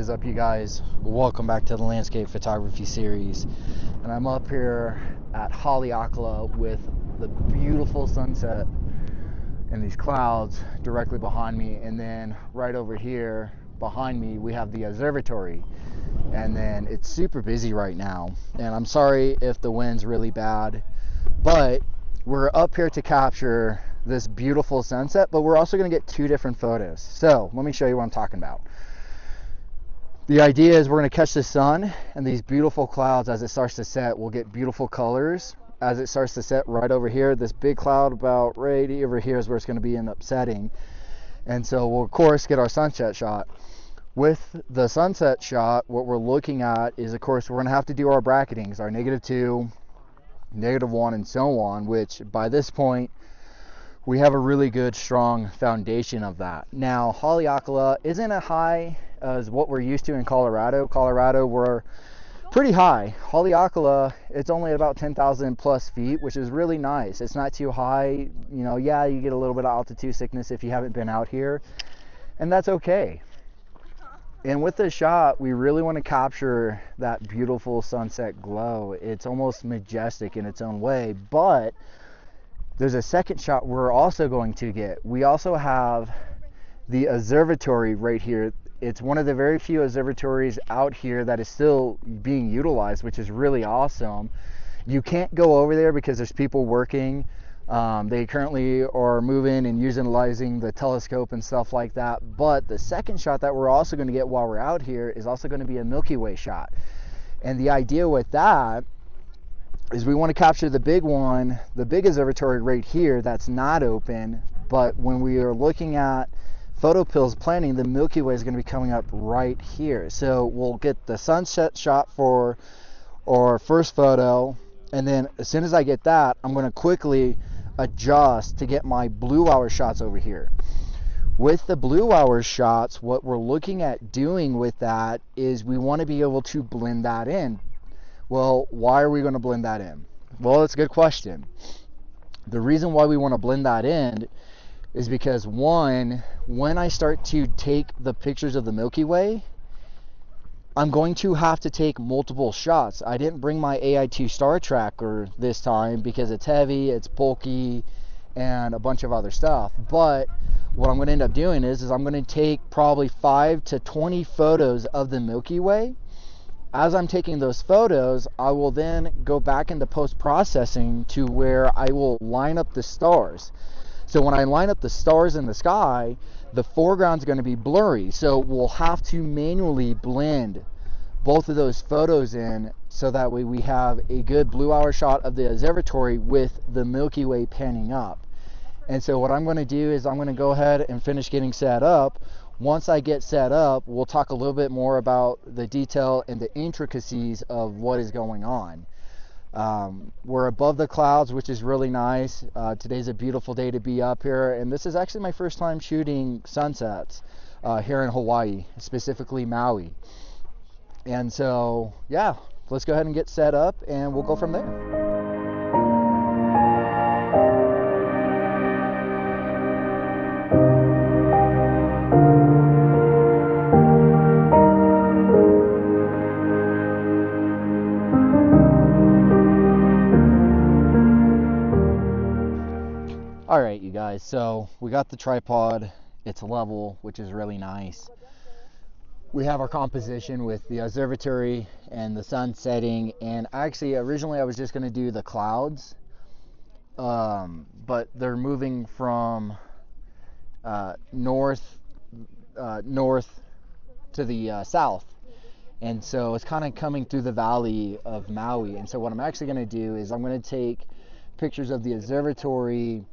is up, you guys? Welcome back to the landscape photography series. And I'm up here at Haleakala with the beautiful sunset and these clouds directly behind me, and then right over here behind me we have the observatory, and then it's super busy right now, and I'm sorry if the wind's really bad, but we're up here to capture this beautiful sunset, but we're also going to get two different photos. So let me show you what I'm talking about. The idea is we're going to catch the sun and these beautiful clouds as it starts to set. We'll get beautiful colors as it starts to set right over here. This big cloud about right over here is where it's going to be end up setting. And so we'll of course get our sunset shot. With the sunset shot, what we're looking at is, of course, we're going to have to do our bracketings, our -2, -1, and so on, which by this point we have a really good strong foundation of that. Now Haleakala isn't as high as what we're used to in Colorado. Colorado, we're pretty high. Haleakala, it's only about 10,000 plus feet, which is really nice. It's not too high. You know, yeah, you get a little bit of altitude sickness if you haven't been out here, and that's okay. And with this shot, we really want to capture that beautiful sunset glow. It's almost majestic in its own way, but there's a second shot we're also going to get. We also have the observatory right here. It's one of the very few observatories out here that is still being utilized, which is really awesome. You can't go over there because there's people working. They currently are moving and utilizing the telescope and stuff like that. But the second shot that we're also going to get while we're out here is also going to be a Milky Way shot. And the idea with that is we want to capture the big one, the big observatory right here that's not open. But when we are looking at PhotoPills planning, the Milky Way is going to be coming up right here. So we'll get the sunset shot for our first photo, and then as soon as I get that, I'm going to quickly adjust to get my blue hour shots over here. With the blue hour shots, what we're looking at doing with that is we want to be able to blend that in. Well, why are we going to blend that in? Well, it's a good question. The reason why we want to blend that in is because, one, when I start to take the pictures of the Milky Way, I'm going to have to take multiple shots. I didn't bring my AI2 star tracker this time because it's heavy, it's bulky, and a bunch of other stuff. But what I'm going to end up doing is I'm going to take probably 5 to 20 photos of the Milky Way. As I'm taking those photos, I will then go back into post-processing to where I will line up the stars. So when I line up the stars in the sky, the foreground is going to be blurry. So we'll have to manually blend both of those photos in so that way we have a good blue hour shot of the observatory with the Milky Way panning up. And so what I'm going to do is I'm going to go ahead and finish getting set up. Once I get set up, we'll talk a little bit more about the detail and the intricacies of what is going on. We're above the clouds, which is really nice. Today's a beautiful day to be up here, and this is actually my first time shooting sunsets here in Hawaii, specifically Maui. And so yeah, let's go ahead and get set up and we'll go from there. All right, you guys, so we got the tripod, it's level, which is really nice. We have our composition with the observatory and the sun setting, and actually originally I was just going to do the clouds, but they're moving from north to the south, and so it's kind of coming through the valley of Maui. And so what I'm actually going to do is I'm going to take pictures of the observatory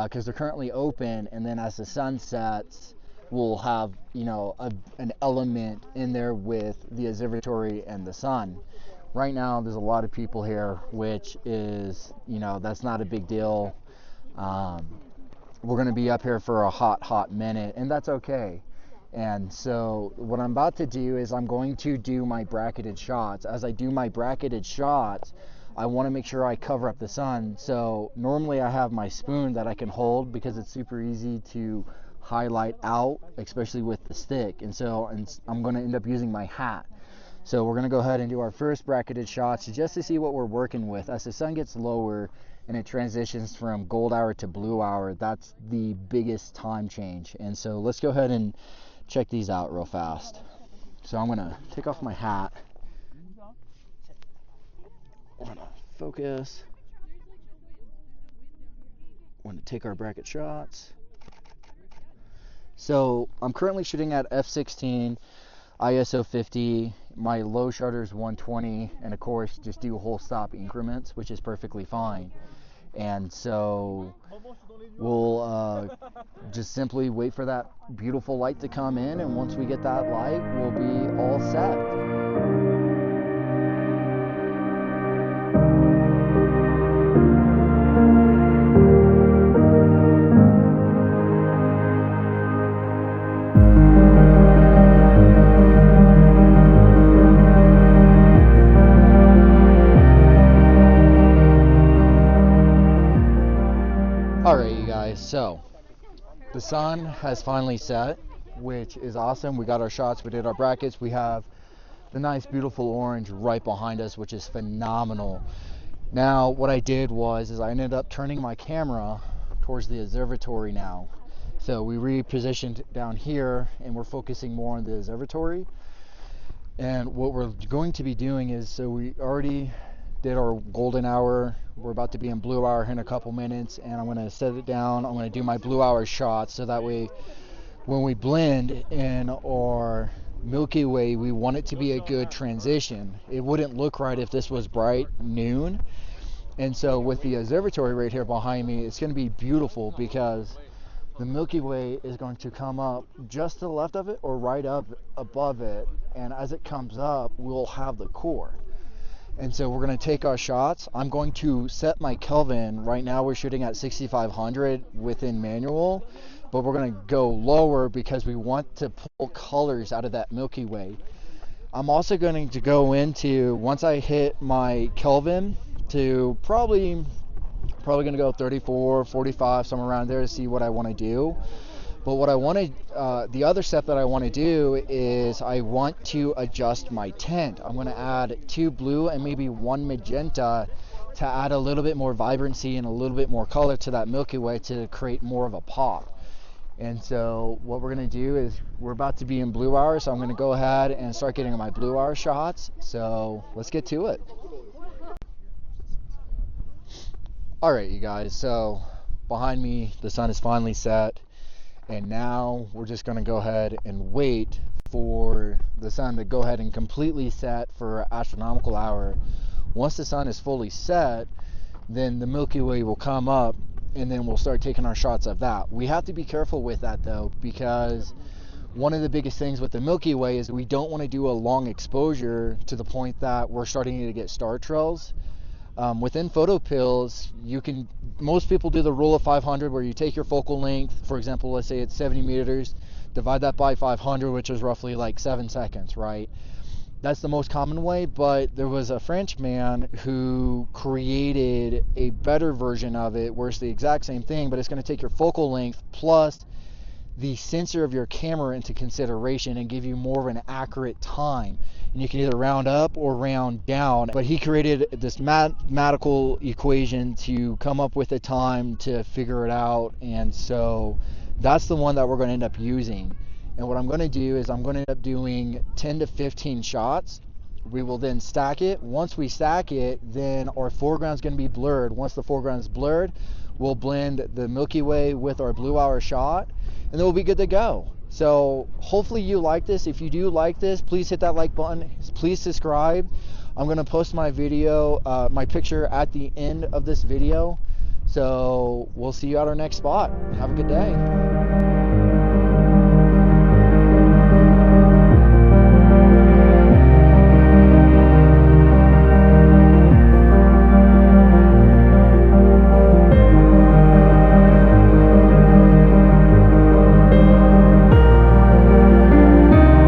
because they're currently open, and then as the sun sets, we'll have, you know, an element in there with the observatory and the sun. Right now there's a lot of people here, which is, you know, that's not a big deal. We're going to be up here for a hot minute, and that's okay. And so what I'm about to do is I'm going to do my bracketed shots. As I do my bracketed shots, I want to make sure I cover up the sun. So normally I have my spoon that I can hold because it's super easy to highlight out, especially with the stick. And so I'm going to end up using my hat. So we're going to go ahead and do our first bracketed shots just to see what we're working with. As the sun gets lower and it transitions from gold hour to blue hour, that's the biggest time change. And so let's go ahead and check these out real fast. So I'm going to take off my hat. We're going to focus. We're going to take our bracket shots. So I'm currently shooting at f/16, ISO 50, my low shutter is 120, and of course just do whole stop increments, which is perfectly fine. And so we'll just simply wait for that beautiful light to come in, and once we get that light, we'll be all set. Alright, you guys, so the sun has finally set, which is awesome. We got our shots, we did our brackets, we have the nice beautiful orange right behind us, which is phenomenal. Now what I did was I ended up turning my camera towards the observatory now. So we repositioned down here and we're focusing more on the observatory. And what we're going to be doing is, so we already did our golden hour, we're about to be in blue hour in a couple minutes, and I'm going to set it down. I'm going to do my blue hour shots so that way when we blend in our Milky Way, we want it to be a good transition. It wouldn't look right if this was bright noon. And so with the observatory right here behind me, it's going to be beautiful because the Milky Way is going to come up just to the left of it or right up above it, and as it comes up, we'll have the core. And so we're going to take our shots. I'm going to set my Kelvin. Right now we're shooting at 6500 within manual, but we're going to go lower because we want to pull colors out of that Milky Way. I'm also going to go into, once I hit my Kelvin, to probably going to go 34, 45, somewhere around there to see what I want to do. But what I want to, the other step that I want to do is I want to adjust my tint. I'm going to add 2 blue and maybe 1 magenta to add a little bit more vibrancy and a little bit more color to that Milky Way to create more of a pop. And so what we're going to do is we're about to be in blue hour, so I'm going to go ahead and start getting my blue hour shots. So let's get to it. All right, you guys, so behind me, the sun is finally set. And now we're just going to go ahead and wait for the sun to go ahead and completely set for astronomical hour. Once the sun is fully set, then the Milky Way will come up, and then we'll start taking our shots of that. We have to be careful with that though, because one of the biggest things with the Milky Way is we don't want to do a long exposure to the point that we're starting to get star trails. Within PhotoPills, most people do the rule of 500 where you take your focal length, for example, let's say it's 70 meters, divide that by 500, which is roughly like 7 seconds, right? That's the most common way, but there was a French man who created a better version of it where it's the exact same thing, but it's going to take your focal length plus the sensor of your camera into consideration and give you more of an accurate time. And you can either round up or round down, but he created this mathematical equation to come up with a time to figure it out. And so that's the one that we're going to end up using. And what I'm going to do is I'm going to end up doing 10 to 15 shots. We will then stack it. Once we stack it, then our foreground is going to be blurred. Once the foreground is blurred, we'll blend the Milky Way with our blue hour shot, and then we'll be good to go. So hopefully you like this. If you do like this, please hit that like button. Please subscribe. I'm going to post my video, my picture at the end of this video. So we'll see you at our next spot. Have a good day.